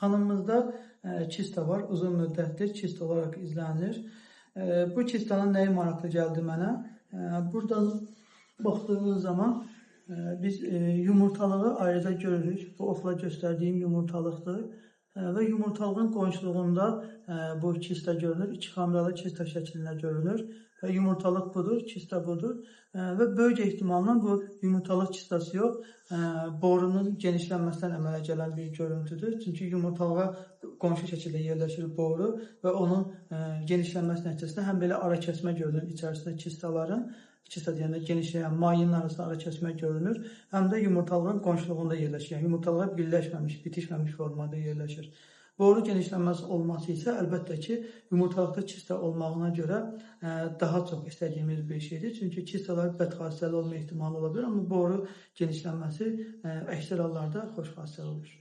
Kanımızda kista var, uzun müddətdir kista olaraq izlənir. Bu kistanın nəyi maraqlı gəldi mənə? Buradan baxdığınız zaman biz yumurtalığı ayrıca görürük. Bu oxla göstərdiyim yumurtalıqdır. Və yumurtalığın qonşuluğunda bu kista görünür. 2 kameralı kista şəklində görünür. Yumurtalıq budur, kista budur. Və böyük ehtimalla bu yumurtalıq kistası yox, borunun genişlənməsindən əmələ gələn bir görüntüdür. Çünki yumurtalığa qonşu şəkildə yerləşir boru və onun genişlənməsi nəticəsində həm belə ara kəsmə görünür içərisində kistaların, kista deyəndə genişləyən mayının arasında ara kəsmə görünür, həm də yumurtalığın qonşuluğunda yerləşir. Yəni yumurtalığa birləşməmiş, bitişməmiş formada yerləşir. Boru genişlənməsi olması isə əlbəttə ki, yumurtalıqda kista olmağına görə daha çox istədiyimiz bir şeydir. Çünki kistalar bədxassəli olma ehtimalı ola bilər, amma boru genişlənməsi əksər hallarda xoş xassəli olur.